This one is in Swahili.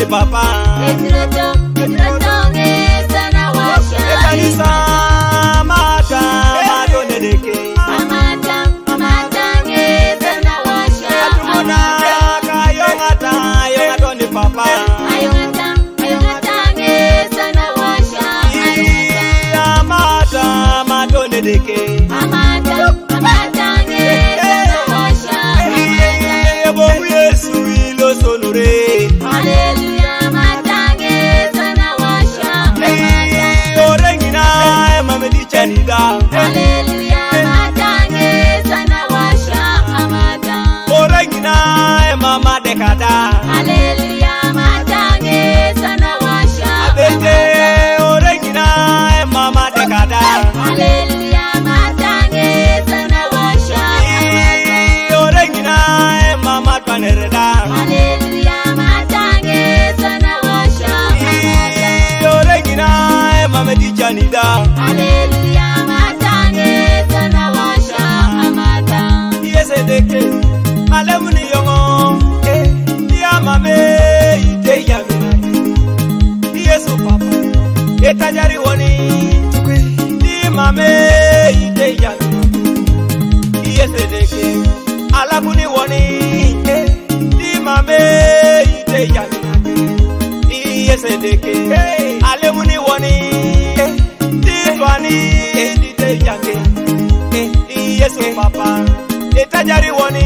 ni papa. Sana washa. Kanisa Amata matone deke. Amata nge sana washa. Atumona kayo ngata ni papa. Ayongata nge sana washa. Amata matone deke. Amata nge sana washa. Bomu Yesu ilo sonore. Hallelujah, Amata nge sana washa. Orengina mamedi chanida. Hallelujah, Amata nge sana washa. Amata. Orengina mama dekada. Hallelujah, Amata nge sana washa. Abete orengina mama dekada. Hallelujah, Amata nge sana washa. Orengina mama panereda. Hallelujah, Amata nge sana washa. Orengina mamedi chanida. Hallelujah, Amata nge sana washa. Amata. Yes, Edeke, alemuni yongo, ya mame ite yamina. Yes, papa, etajari woni, di mame ite yamina. Yes, Edeke, alemuni woni, di mame ite yamina. Yes, Edeke, alemuni woni, di twani ite yamina. Yes, papa. Etajari woni